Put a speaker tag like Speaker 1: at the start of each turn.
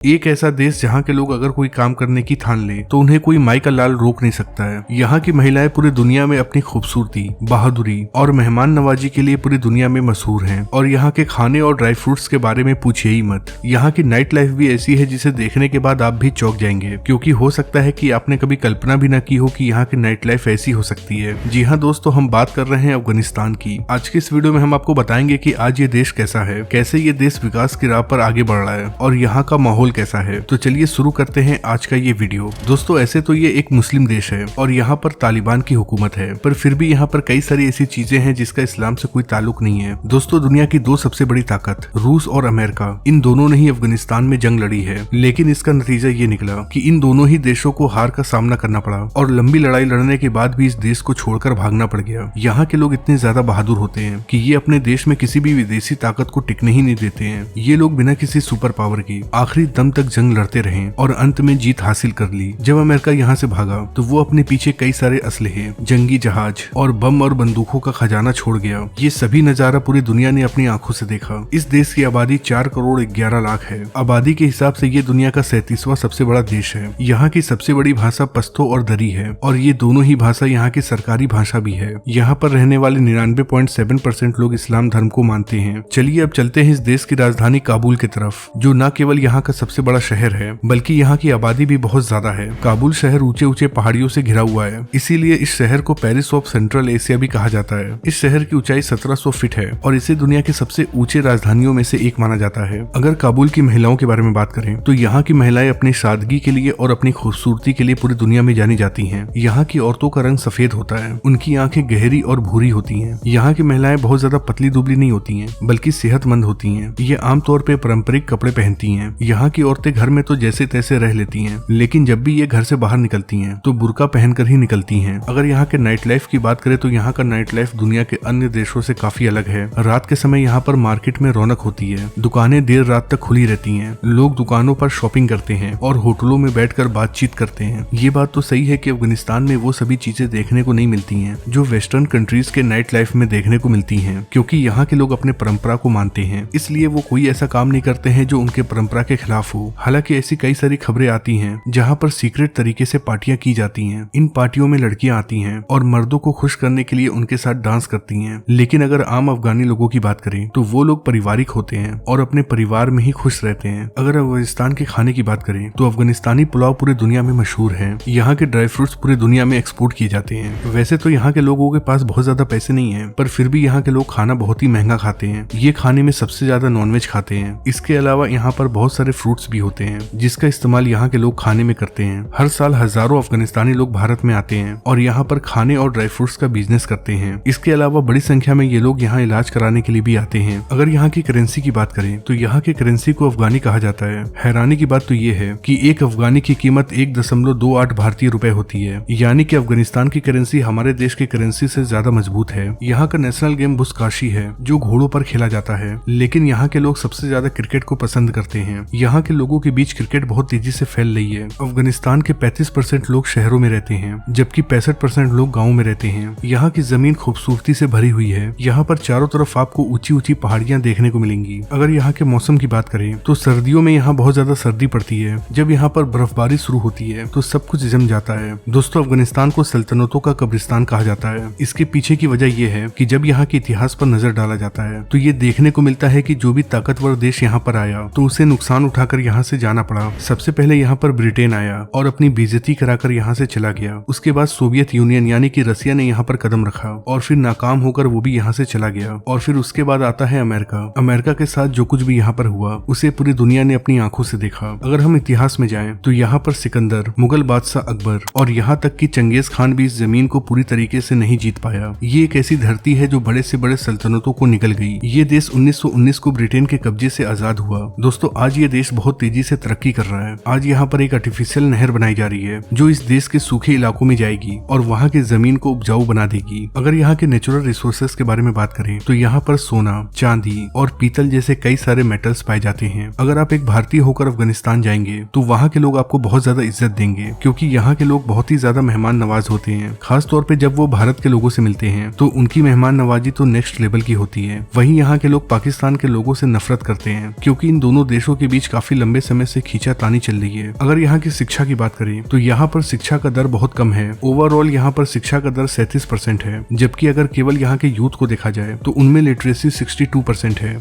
Speaker 1: एक ऐसा देश जहाँ के लोग अगर कोई काम करने की ठान ले तो उन्हें कोई माई का लाल रोक नहीं सकता है। यहाँ की महिलाएं पूरी दुनिया में अपनी खूबसूरती, बहादुरी और मेहमान नवाजी के लिए पूरी दुनिया में मशहूर हैं। और यहाँ के खाने और ड्राई फ्रूट्स के बारे में पूछिए ही मत। यहाँ की नाइट लाइफ भी ऐसी है जिसे देखने के बाद आप भी चौंक जाएंगे, क्योंकि हो सकता है कि आपने कभी कल्पना भी न की हो कि यहाँ की नाइट लाइफ ऐसी हो सकती है। जी हाँ दोस्तों, हम बात कर रहे हैं अफगानिस्तान की। आज के इस वीडियो में हम आपको बताएंगे कि आज ये देश कैसा है, कैसे ये देश विकास की राह पर आगे बढ़ रहा है और यहाँ का माहौल कैसा है। तो चलिए शुरू करते हैं आज का ये वीडियो। दोस्तों, ऐसे तो ये एक मुस्लिम देश है और यहाँ पर तालिबान की हुकूमत है, पर फिर भी यहाँ पर कई सारी ऐसी चीजें हैं जिसका इस्लाम से कोई ताल्लुक नहीं है। दोस्तों, दुनिया की दो सबसे बड़ी ताकत रूस और अमेरिका, इन दोनों ने ही अफगानिस्तान में जंग लड़ी है, लेकिन इसका नतीजा ये निकला कि इन दोनों ही देशों को हार का सामना करना पड़ा और लंबी लड़ाई लड़ने के बाद भी इस देश को छोड़कर भागना पड़ गया। यहाँ के लोग इतने ज्यादा बहादुर होते हैं कि ये अपने देश में किसी भी विदेशी ताकत को टिकने ही नहीं देते हैं। ये लोग बिना किसी सुपर पावर की आखिरी दम तक जंग लड़ते रहे और अंत में जीत हासिल कर ली। जब अमेरिका यहाँ से भागा तो वो अपने पीछे कई सारे असलहे, जंगी जहाज और बम और बंदूकों का खजाना छोड़ गया। ये सभी नजारा पूरी दुनिया ने अपनी आंखों से देखा। इस देश की आबादी 4 करोड़ 11 लाख है। आबादी के हिसाब से ये दुनिया का 37वां सबसे बड़ा देश है। यहाँ की सबसे बड़ी भाषा पश्तो और दरी है और ये दोनों ही भाषा यहाँ की सरकारी भाषा भी है। यहाँ पर रहने वाले 99.7% लोग इस्लाम धर्म को मानते हैं। चलिए अब चलते हैं इस देश की राजधानी काबुल की तरफ, जो न केवल यहाँ का सबसे बड़ा शहर है बल्कि यहाँ की आबादी भी बहुत ज्यादा है। काबुल शहर ऊंचे ऊंचे पहाड़ियों से घिरा हुआ है, इसीलिए इस शहर को पेरिस ऑफ सेंट्रल एशिया भी कहा जाता है। इस शहर की ऊंचाई 1700 फीट है और इसे दुनिया की सबसे ऊंचे राजधानियों में से एक माना जाता है। अगर काबुल की महिलाओं के बारे में बात करें तो यहाँ की महिलाएं अपनी सादगी के लिए और अपनी खूबसूरती के लिए पूरी दुनिया में जानी जाती हैं। यहाँ की औरतों का रंग सफेद होता है, उनकी आंखें गहरी और भूरी होती हैं। यहाँ की महिलाएं बहुत ज्यादा पतली दुबली नहीं होती हैं, बल्कि सेहतमंद होती हैं। ये आमतौर पर पारंपरिक कपड़े पहनती हैं। यहाँ की औरतें घर में तो जैसे तैसे रह लेती हैं, लेकिन जब भी ये घर से बाहर निकलती हैं तो बुर्का पहनकर ही निकलती हैं। अगर यहाँ के नाइट लाइफ की बात करें तो यहाँ का नाइट लाइफ दुनिया के अन्य देशों से काफी अलग है। रात के समय यहाँ पर मार्केट में रौनक होती है, दुकानें देर रात तक खुली रहती हैं, लोग दुकानों पर शॉपिंग करते हैं और होटलों में बैठकर बातचीत करते हैं। ये बात तो सही है कि अफगानिस्तान में वो सभी चीजें देखने को नहीं मिलती हैं जो वेस्टर्न कंट्रीज के नाइट लाइफ में देखने को मिलती हैं, क्योंकि यहाँ के लोग अपने परंपरा को मानते हैं, इसलिए वो कोई ऐसा काम नहीं करते हैं जो उनके परंपरा के खिलाफ हो। हालांकि ऐसी कई सारी खबरें आती हैं जहाँ पर सीक्रेट तरीके से पार्टियां की जाती हैं। इन पार्टियों में लड़कियां आती हैं और मर्दों को खुश करने के लिए उनके साथ डांस करती हैं। लेकिन अगर आम अफगानी लोगों की बात करें तो वो लोग पारिवारिक होते हैं और अपने परिवार में ही खुश रहते हैं। अगर अफगानिस्तान के खाने की बात करें तो अफगानिस्तानी पुलाव पूरी दुनिया में मशहूर है। यहाँ के ड्राई फ्रूट्स पूरी दुनिया में एक्सपोर्ट किए जाते हैं। वैसे तो यहाँ के लोगों के पास बहुत ज्यादा पैसे नहीं है, पर फिर भी यहाँ के लोग खाना बहुत ही महंगा खाते हैं। ये खाने में सबसे ज्यादा नॉनवेज खाते हैं। इसके अलावा यहाँ पर बहुत सारे फ्रूट्स भी होते हैं जिसका इस्तेमाल यहाँ के लोग खाने में करते हैं। हर साल हजारों अफगानिस्तानी लोग भारत में आते हैं और यहाँ पर खाने और ड्राई फ्रूट्स का बिजनेस करते हैं। इसके अलावा बड़ी संख्या में ये लोग यहाँ इलाज कराने के लिए भी आते हैं। अगर यहाँ की करेंसी की बात करें तो यहाँ की करेंसी को अफगानी कहा जाता है। हैरानी की बात तो ये है कि एक अफगानी की कीमत 1.28 भारतीय रुपए होती है, यानी कि अफगानिस्तान की करेंसी हमारे देश की करेंसी से ज्यादा मजबूत है। यहाँ का नेशनल गेम बुस्काशी है जो घोड़ों पर खेला जाता है, लेकिन यहाँ के लोग सबसे ज्यादा क्रिकेट को पसंद करते हैं। यहाँ के लोगों के बीच क्रिकेट बहुत तेजी से फैल रही है। अफगानिस्तान के 35% लोग शहरों में रहते हैं, जबकि 65% लोग गाँव में रहते हैं। यहाँ की जमीन खूबसूरती से भरी हुई है। यहाँ पर चारों तरफ आपको ऊंची ऊंची पहाड़ियां देखने को मिलेंगी। अगर यहाँ के मौसम की बात करें तो सर्दियों में यहाँ बहुत ज्यादा सर्दी पड़ती है। जब यहाँ पर बर्फबारी शुरू होती है तो सब कुछ जम जाता है। दोस्तों, अफगानिस्तान को सल्तनतों का कब्रिस्तान कहा जाता है। इसके पीछे की वजह यह है कि जब यहाँ के इतिहास पर नजर डाला जाता है तो ये देखने को मिलता है कि जो भी ताकतवर देश यहाँ पर आया तो उसे नुकसान उठाकर यहाँ से जाना पड़ा। सबसे पहले यहाँ पर ब्रिटेन आया और अपनी बेइज्जती कराकर यहाँ से चला गया। उसके बाद सोवियत यूनियन यानी कि रसिया ने यहाँ पर कदम रखा और फिर नाकाम होकर वो भी यहाँ से चला गया। और फिर उसके बाद आता है अमेरिका। अमेरिका के साथ जो कुछ भी यहाँ पर हुआ उसे पूरी दुनिया ने अपनी आंखों से देखा। अगर हम इतिहास में जाएं तो यहाँ पर सिकंदर, मुगल बादशाह अकबर और यहाँ तक कि चंगेज खान भी इस जमीन को पूरी तरीके से नहीं जीत पाया। ये एक ऐसी धरती है जो बड़े से बड़े सल्तनतों को निकल गई। ये देश 1919 को ब्रिटेन के कब्जे से आजाद हुआ। दोस्तों, आज ये देश बहुत तेजी से तरक्की कर रहा है। आज यहाँ पर एक आर्टिफिशियल नहर बनाई जा रही है जो इस देश के सूखे इलाकों में जाएगी और वहाँ की जमीन को उपजाऊ बना देगी। अगर यहाँ के नेचुरल रिसोर्सेज के बारे में बात करें तो यहाँ पर सोना, चांदी और पीतल जैसे कई सारे मेटल्स पाए जाते हैं। अगर आप एक भारतीय होकर अफगानिस्तान जाएंगे तो वहाँ के लोग आपको बहुत ज्यादा इज्जत देंगे, क्योंकि यहाँ के लोग बहुत ही ज्यादा मेहमान नवाज होते हैं। खास तौर पे जब वो भारत के लोगों से मिलते हैं तो उनकी मेहमान नवाजी तो नेक्स्ट लेवल की होती है। वहीं यहाँ के लोग पाकिस्तान के लोगों से नफरत करते हैं, क्योंकि इन दोनों देशों के बीच काफी काफी लंबे समय से खींचातानी चल रही है। अगर यहाँ की शिक्षा की बात करें तो यहाँ पर शिक्षा का दर बहुत कम है। ओवरऑल यहाँ पर शिक्षा का दर 37% है, जबकि अगर केवल यहाँ के यूथ को देखा जाए तो उनमें लिटरेसी 62% है।